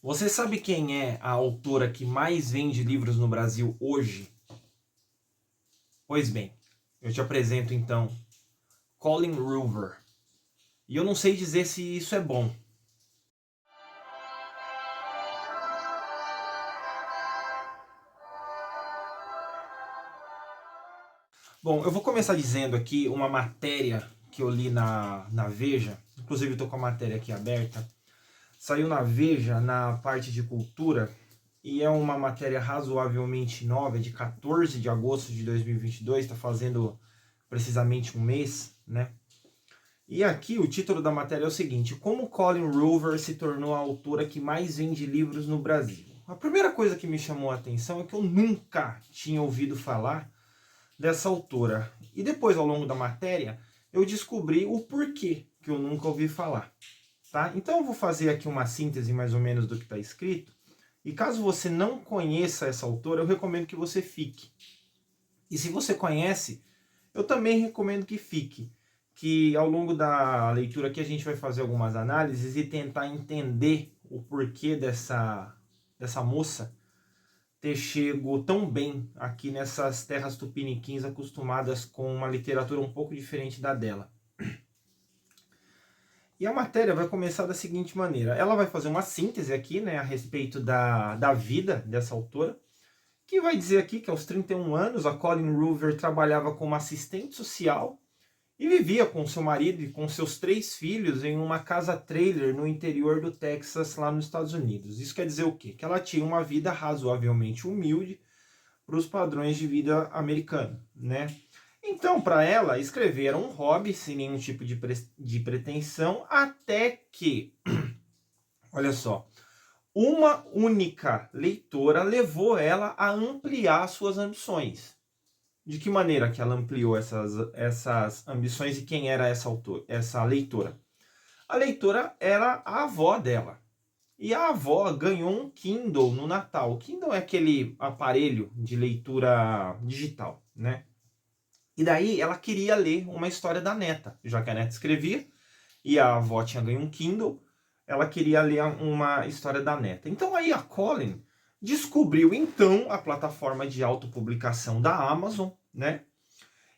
Você sabe quem é a autora que mais vende livros no Brasil hoje? Pois bem, eu te apresento então Colin Hoover. E eu não sei dizer se isso é bom. Bom, eu vou começar dizendo aqui uma matéria que eu li na Veja. Inclusive estou com a matéria aqui aberta. Saiu na Veja, na parte de cultura. E é uma matéria razoavelmente nova, é de 14 de agosto de 2022. Está fazendo precisamente um mês, né? E aqui o título da matéria é o seguinte: como Colin Hoover se tornou a autora que mais vende livros no Brasil. A primeira coisa que me chamou a atenção é que eu nunca tinha ouvido falar dessa autora. E depois, ao longo da matéria, eu descobri o porquê que eu nunca ouvi falar. Tá? Então eu vou fazer aqui uma síntese mais ou menos do que está escrito. E caso você não conheça essa autora, eu recomendo que você fique. E se você conhece, eu também recomendo que fique. Que ao longo da leitura aqui a gente vai fazer algumas análises e tentar entender o porquê dessa moça ter chego tão bem aqui nessas terras tupiniquins acostumadas com uma literatura um pouco diferente da dela. E a matéria vai começar da seguinte maneira: ela vai fazer uma síntese aqui, né, a respeito da vida dessa autora, que vai dizer aqui que aos 31 anos a Colin Hoover trabalhava como assistente social e vivia com seu marido e com seus 3 filhos em uma casa trailer no interior do Texas, lá nos Estados Unidos. Isso quer dizer o quê? Que ela tinha uma vida razoavelmente humilde para os padrões de vida americano, né? Então, para ela, escrever era um hobby, sem nenhum tipo de pretensão, até que, olha só, uma única leitora levou ela a ampliar suas ambições. De que maneira que ela ampliou essas ambições e quem era essa leitora? A leitora era a avó dela. E a avó ganhou um Kindle no Natal. O Kindle é aquele aparelho de leitura digital, né? E daí ela queria ler uma história da neta. Já que a neta escrevia e a avó tinha ganho um Kindle, ela queria ler uma história da neta. Então aí a Colin descobriu então a plataforma de autopublicação da Amazon, né?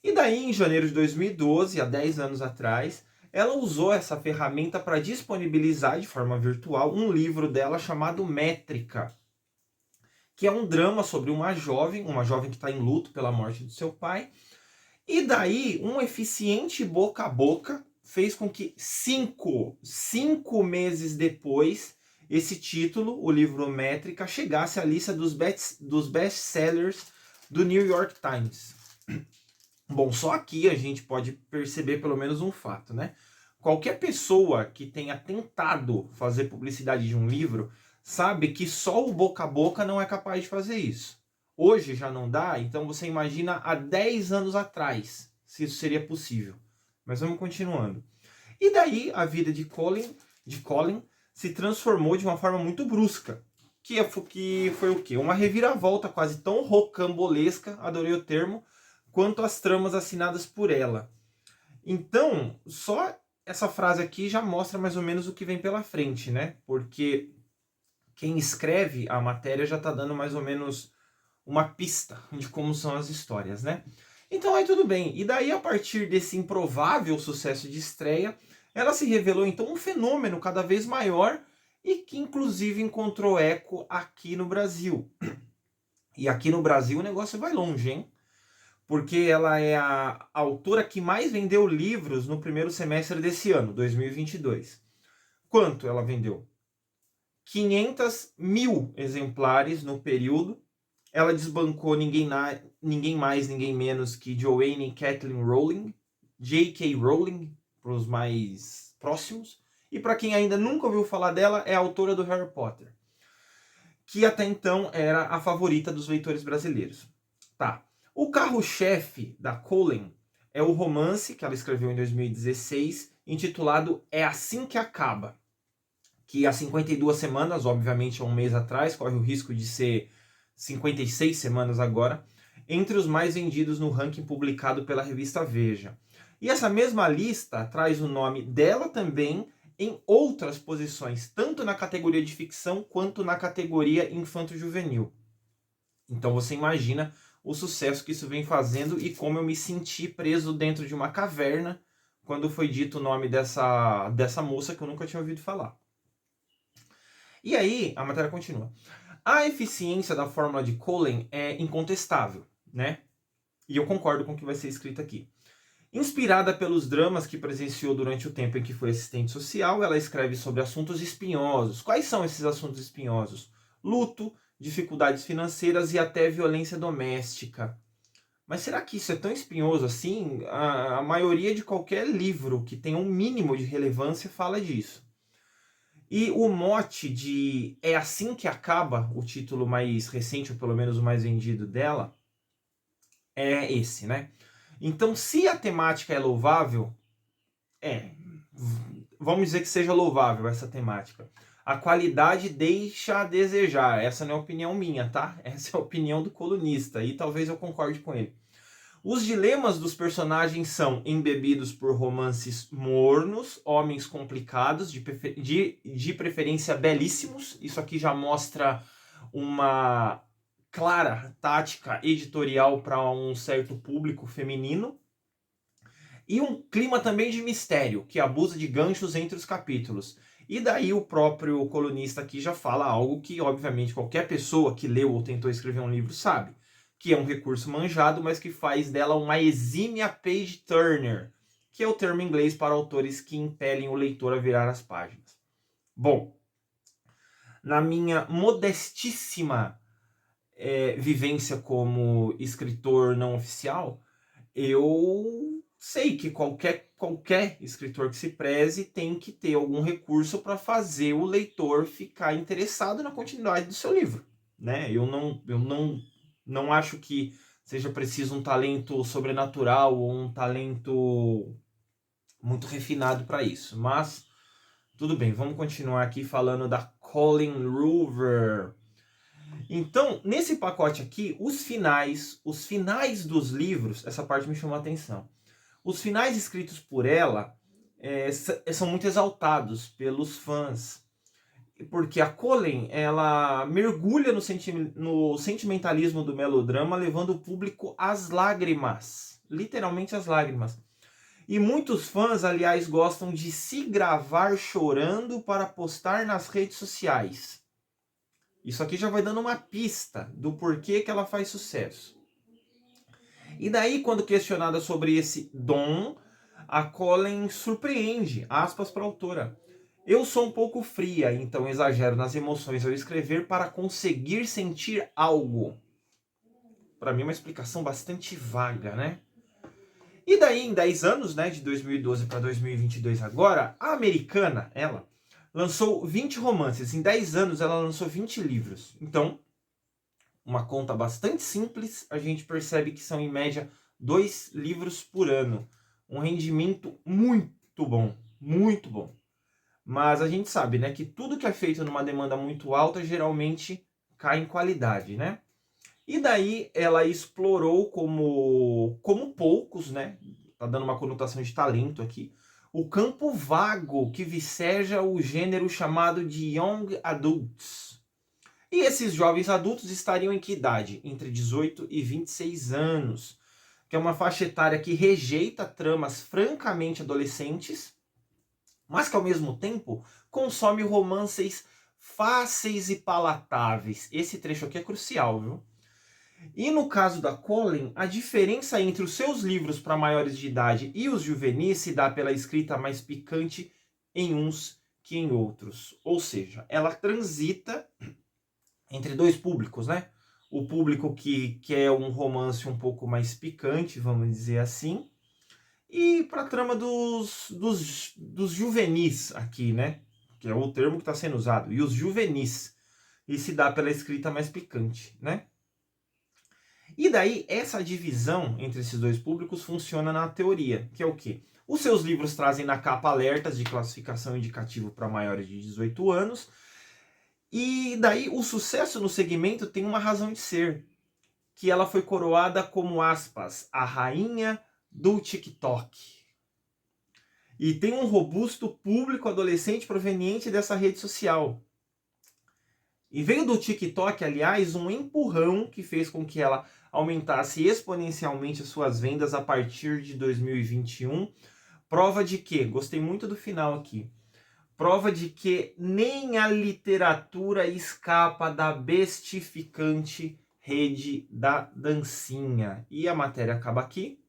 E daí em janeiro de 2012, há 10 anos atrás, ela usou essa ferramenta para disponibilizar de forma virtual um livro dela chamado Métrica, que é um drama sobre uma jovem que está em luto pela morte do seu pai. E daí um eficiente boca a boca fez com que cinco meses depois, esse título, o livro Métrica, chegasse à lista dos best-sellers do New York Times. Bom, só aqui a gente pode perceber pelo menos um fato, né? Qualquer pessoa que tenha tentado fazer publicidade de um livro sabe que só o boca a boca não é capaz de fazer isso. Hoje já não dá, então você imagina há 10 anos atrás se isso seria possível. Mas vamos continuando. E daí a vida de Colin se transformou de uma forma muito brusca. Que foi o quê? Uma reviravolta quase tão rocambolesca, adorei o termo, quanto as tramas assinadas por ela. Então, só essa frase aqui já mostra mais ou menos o que vem pela frente, né? Porque quem escreve a matéria já está dando mais ou menos uma pista de como são as histórias, né? Então aí tudo bem. E daí, a partir desse improvável sucesso de estreia, ela se revelou então um fenômeno cada vez maior e que inclusive encontrou eco aqui no Brasil. E aqui no Brasil o negócio vai longe, hein? Porque ela é a autora que mais vendeu livros no primeiro semestre desse ano, 2022. Quanto ela vendeu? 500 mil exemplares no período. Ela desbancou ninguém mais, ninguém menos que Joanne Kathleen Rowling, J.K. Rowling, para os mais próximos. E para quem ainda nunca ouviu falar dela, é a autora do Harry Potter, que até então era a favorita dos leitores brasileiros. Tá. O carro-chefe da Colin é o romance que ela escreveu em 2016, intitulado É Assim que Acaba, que há 52 semanas, obviamente há um mês atrás, corre o risco de ser 56 semanas agora, entre os mais vendidos no ranking publicado pela revista Veja. E essa mesma lista traz o nome dela também em outras posições, tanto na categoria de ficção quanto na categoria infanto-juvenil. Então você imagina o sucesso que isso vem fazendo e como eu me senti preso dentro de uma caverna quando foi dito o nome dessa moça que eu nunca tinha ouvido falar. E aí, a matéria continua. A eficiência da fórmula de Cullen é incontestável, né? E eu concordo com o que vai ser escrito aqui. Inspirada pelos dramas que presenciou durante o tempo em que foi assistente social, ela escreve sobre assuntos espinhosos. Quais são esses assuntos espinhosos? Luto, dificuldades financeiras e até violência doméstica. Mas será que isso é tão espinhoso assim? A maioria de qualquer livro que tenha um mínimo de relevância fala disso. E o mote de É Assim que Acaba, o título mais recente, ou pelo menos o mais vendido dela, é esse, né? Então, se a temática é louvável, vamos dizer que seja louvável essa temática. A qualidade deixa a desejar. Essa não é opinião minha, tá? Essa é a opinião do colunista e talvez eu concorde com ele. Os dilemas dos personagens são embebidos por romances mornos, homens complicados, de preferência belíssimos. Isso aqui já mostra uma clara tática editorial para um certo público feminino. E um clima também de mistério, que abusa de ganchos entre os capítulos. E daí o próprio colunista aqui já fala algo que, obviamente, qualquer pessoa que leu ou tentou escrever um livro sabe. Que é um recurso manjado, mas que faz dela uma exímia page turner, que é o termo em inglês para autores que impelem o leitor a virar as páginas. Bom, na minha modestíssima vivência como escritor não oficial, eu sei que qualquer escritor que se preze tem que ter algum recurso para fazer o leitor ficar interessado na continuidade do seu livro, né? Eu não acho que seja preciso um talento sobrenatural ou um talento muito refinado para isso, mas tudo bem, vamos continuar aqui falando da Colleen Hoover. Então, nesse pacote aqui, os finais dos livros, essa parte me chamou a atenção. Os finais escritos por ela são muito exaltados pelos fãs, porque a Colleen, ela mergulha no sentimentalismo do melodrama, levando o público às lágrimas, literalmente às lágrimas. E muitos fãs, aliás, gostam de se gravar chorando para postar nas redes sociais. Isso aqui já vai dando uma pista do porquê que ela faz sucesso. E daí, quando questionada sobre esse dom, a Colleen surpreende, aspas para a autora. Eu sou um pouco fria, então exagero nas emoções ao escrever para conseguir sentir algo. Para mim é uma explicação bastante vaga, né? E daí, em 10 anos, né, de 2012 para 2022 agora, a americana, ela, lançou 20 romances. Em 10 anos, ela lançou 20 livros. Então, uma conta bastante simples, a gente percebe que são, em média, 2 livros por ano. Um rendimento muito bom, muito bom. Mas a gente sabe, né, que tudo que é feito numa demanda muito alta, geralmente cai em qualidade, né? E daí ela explorou como poucos, né? Tá dando uma conotação de talento aqui. O campo vago que viceja o gênero chamado de Young Adults. E esses jovens adultos estariam em que idade? Entre 18 e 26 anos. Que é uma faixa etária que rejeita tramas francamente adolescentes, mas que ao mesmo tempo consome romances fáceis e palatáveis. Esse trecho aqui é crucial, viu? E no caso da Colleen, a diferença entre os seus livros para maiores de idade e os juvenis se dá pela escrita mais picante em uns que em outros. Ou seja, ela transita entre dois públicos, né? O público que quer um romance um pouco mais picante, vamos dizer assim, e para a trama dos juvenis aqui, né? Que é o termo que está sendo usado. E os juvenis. E se dá pela escrita mais picante, né? E daí, essa divisão entre esses dois públicos funciona na teoria, que é o quê? Os seus livros trazem na capa alertas de classificação indicativo para maiores de 18 anos, e daí o sucesso no segmento tem uma razão de ser, que ela foi coroada como, aspas, a rainha do TikTok. e tem um robusto público adolescente proveniente dessa rede social. E veio do TikTok, aliás, um empurrão que fez com que ela aumentasse exponencialmente as suas vendas a partir de 2021. Prova de que, gostei muito do final aqui, prova de que nem a literatura escapa da bestificante rede da dancinha. E a matéria acaba aqui.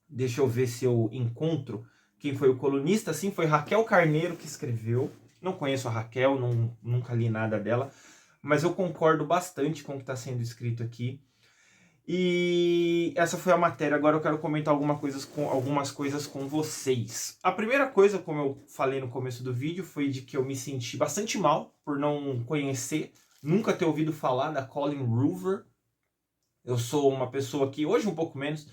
Deixa eu ver se eu encontro quem foi o colunista. Sim, foi Raquel Carneiro que escreveu. Não conheço a Raquel, nunca li nada dela, mas eu concordo bastante com o que está sendo escrito aqui. E essa foi a matéria. Agora eu quero comentar algumas coisas com vocês. A primeira coisa, como eu falei no começo do vídeo, foi de que eu me senti bastante mal por não conhecer, nunca ter ouvido falar da Colleen Hoover. Eu sou uma pessoa que, hoje um pouco menos,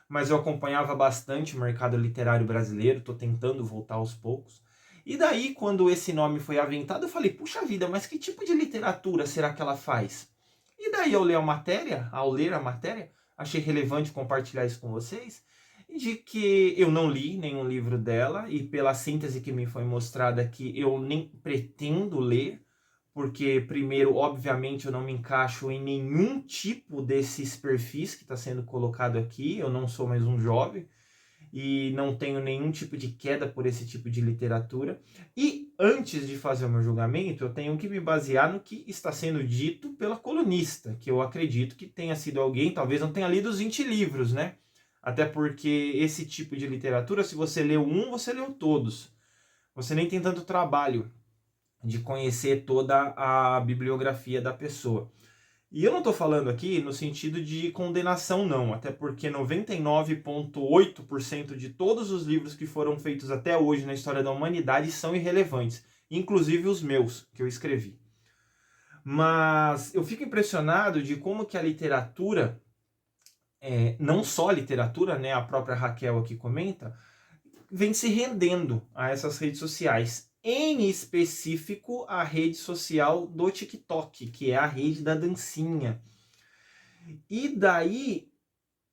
mas eu acompanhava bastante o mercado literário brasileiro, estou tentando voltar aos poucos. E daí, quando esse nome foi aventado, eu falei, puxa vida, mas que tipo de literatura será que ela faz? E daí, ao ler a matéria, achei relevante compartilhar isso com vocês, de que eu não li nenhum livro dela, e pela síntese que me foi mostrada aqui, eu nem pretendo ler, porque, primeiro, obviamente, eu não me encaixo em nenhum tipo desses perfis que está sendo colocado aqui, eu não sou mais um jovem, e não tenho nenhum tipo de queda por esse tipo de literatura. E antes de fazer o meu julgamento, eu tenho que me basear no que está sendo dito pela colunista, que eu acredito que tenha sido alguém, talvez não tenha lido os 20 livros, né? Até porque esse tipo de literatura, se você leu um, você leu todos. Você nem tem tanto trabalho de conhecer toda a bibliografia da pessoa. E eu não estou falando aqui no sentido de condenação, não, até porque 99,8% de todos os livros que foram feitos até hoje na história da humanidade são irrelevantes, inclusive os meus, que eu escrevi. Mas eu fico impressionado de como que a literatura, não só a literatura, né, a própria Raquel aqui comenta, vem se rendendo a essas redes sociais. Em específico, a rede social do TikTok, que é a rede da dancinha. E daí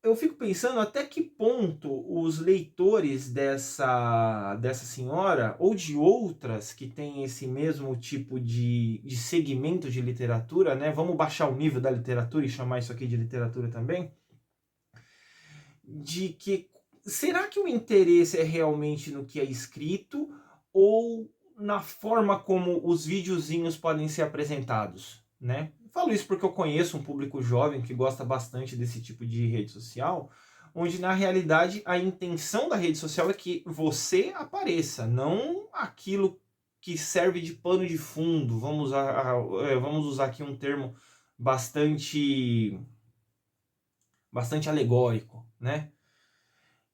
eu fico pensando até que ponto os leitores dessa senhora, ou de outras que têm esse mesmo tipo de segmento de literatura, né? Vamos baixar o nível da literatura e chamar isso aqui de literatura também. De que será que o interesse é realmente no que é escrito ou na forma como os videozinhos podem ser apresentados, né? Falo isso porque eu conheço um público jovem que gosta bastante desse tipo de rede social, onde na realidade a intenção da rede social é que você apareça, não aquilo que serve de pano de fundo. Vamos usar aqui um termo bastante alegórico, né?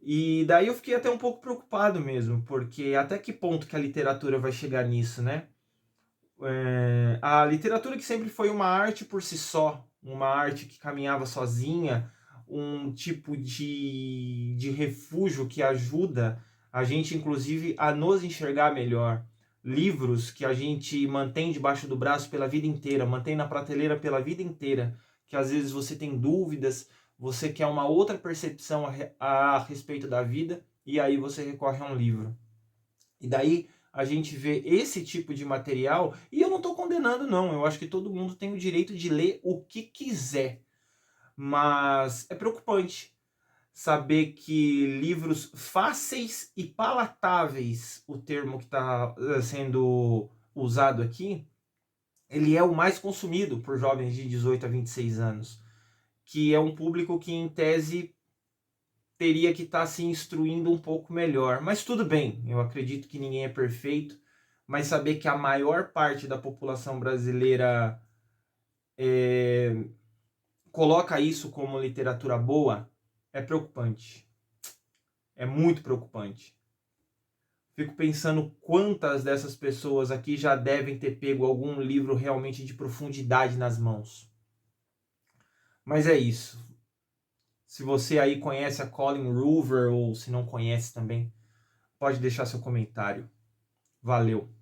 E daí eu fiquei até um pouco preocupado mesmo, porque até que ponto que a literatura vai chegar nisso, né? A literatura que sempre foi uma arte por si só, uma arte que caminhava sozinha, um tipo de refúgio que ajuda a gente, inclusive, a nos enxergar melhor. Livros que a gente mantém debaixo do braço pela vida inteira, mantém na prateleira pela vida inteira, que às vezes você tem dúvidas, você quer uma outra percepção a respeito da vida, e aí você recorre a um livro. E daí a gente vê esse tipo de material, e eu não estou condenando não, eu acho que todo mundo tem o direito de ler o que quiser, mas é preocupante saber que livros fáceis e palatáveis, o termo que está sendo usado aqui, ele é o mais consumido por jovens de 18 a 26 anos, que é um público que em tese teria que estar se instruindo um pouco melhor. Mas tudo bem, eu acredito que ninguém é perfeito, mas saber que a maior parte da população brasileira coloca isso como literatura boa é preocupante. É muito preocupante. Fico pensando quantas dessas pessoas aqui já devem ter pego algum livro realmente de profundidade nas mãos. Mas é isso. Se você aí conhece a Colleen Hoover ou se não conhece também, pode deixar seu comentário. Valeu!